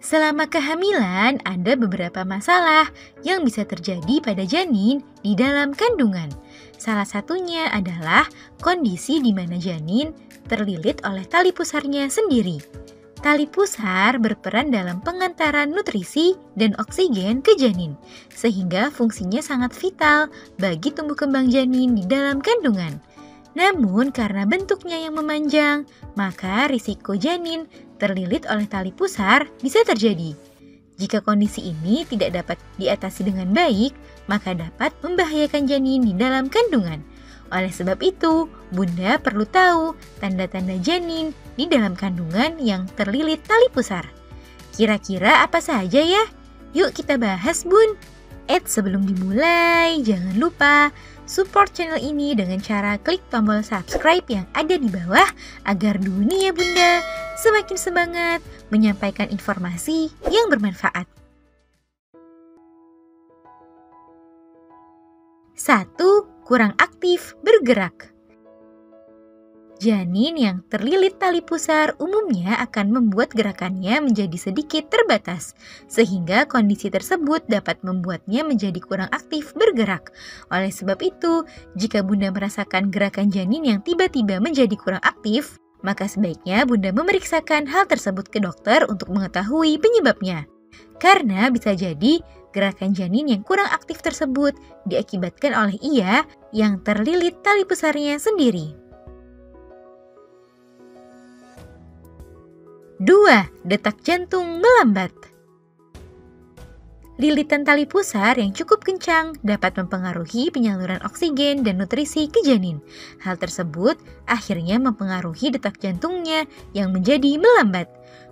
Selama kehamilan, ada beberapa masalah yang bisa terjadi pada janin di dalam kandungan. Salah satunya adalah kondisi di mana janin terlilit oleh tali pusarnya sendiri. Tali pusar berperan dalam pengantaran nutrisi dan oksigen ke janin, sehingga fungsinya sangat vital bagi tumbuh kembang janin di dalam kandungan. Namun karena bentuknya yang memanjang, maka risiko janin terlilit oleh tali pusar bisa terjadi. Jika kondisi ini tidak dapat diatasi dengan baik, maka dapat membahayakan janin di dalam kandungan. Oleh sebab itu, Bunda perlu tahu tanda-tanda janin di dalam kandungan yang terlilit tali pusar. Kira-kira apa saja ya? Yuk kita bahas, Bun. Sebelum dimulai, jangan lupa support channel ini dengan cara klik tombol subscribe yang ada di bawah agar dunia Bunda semakin semangat menyampaikan informasi yang bermanfaat. 1. Kurang aktif bergerak. Janin yang terlilit tali pusar umumnya akan membuat gerakannya menjadi sedikit terbatas, sehingga kondisi tersebut dapat membuatnya menjadi kurang aktif bergerak. Oleh sebab itu, jika Bunda merasakan gerakan janin yang tiba-tiba menjadi kurang aktif, maka sebaiknya Bunda memeriksakan hal tersebut ke dokter untuk mengetahui penyebabnya. Karena bisa jadi gerakan janin yang kurang aktif tersebut diakibatkan oleh ia yang terlilit tali pusarnya sendiri. 2. Detak jantung melambat. Lilitan tali pusar yang cukup kencang dapat mempengaruhi penyaluran oksigen dan nutrisi ke janin. Hal tersebut akhirnya mempengaruhi detak jantungnya yang menjadi melambat.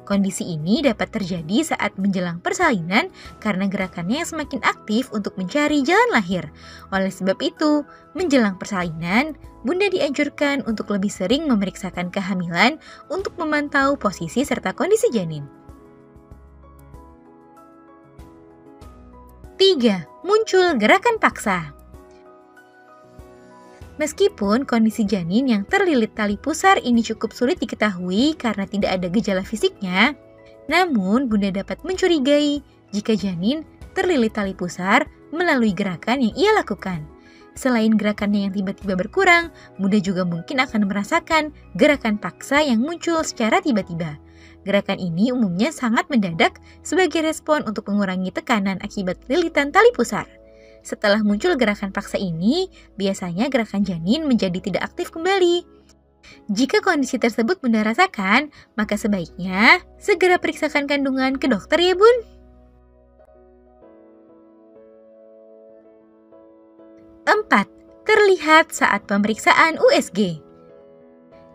Kondisi ini dapat terjadi saat menjelang persalinan karena gerakannya yang semakin aktif untuk mencari jalan lahir. Oleh sebab itu, menjelang persalinan, Bunda dianjurkan untuk lebih sering memeriksakan kehamilan untuk memantau posisi serta kondisi janin. 3. Muncul gerakan paksa. Meskipun kondisi janin yang terlilit tali pusar ini cukup sulit diketahui karena tidak ada gejala fisiknya, namun Bunda dapat mencurigai jika janin terlilit tali pusar melalui gerakan yang ia lakukan. Selain gerakannya yang tiba-tiba berkurang, Bunda juga mungkin akan merasakan gerakan paksa yang muncul secara tiba-tiba. Gerakan ini umumnya sangat mendadak sebagai respon untuk mengurangi tekanan akibat lilitan tali pusar. Setelah muncul gerakan paksa ini, biasanya gerakan janin menjadi tidak aktif kembali. Jika kondisi tersebut Bunda rasakan, maka sebaiknya segera periksakan kandungan ke dokter ya Bun. 4. Terlihat saat pemeriksaan USG.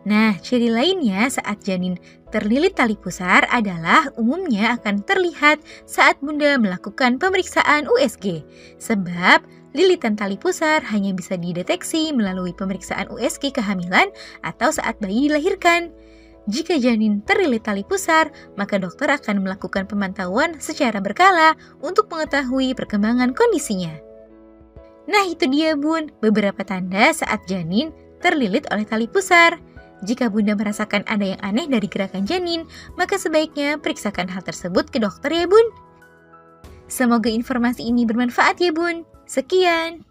Nah, ciri lainnya saat janin terlilit tali pusar adalah umumnya akan terlihat saat Bunda melakukan pemeriksaan USG. Sebab lilitan tali pusar hanya bisa dideteksi melalui pemeriksaan USG kehamilan atau saat bayi dilahirkan. Jika janin terlilit tali pusar, maka dokter akan melakukan pemantauan secara berkala untuk mengetahui perkembangan kondisinya. Nah itu dia Bun, beberapa tanda saat janin terlilit oleh tali pusar. Jika Bunda merasakan ada yang aneh dari gerakan janin, maka sebaiknya periksakan hal tersebut ke dokter ya Bun. Semoga informasi ini bermanfaat ya Bun. Sekian.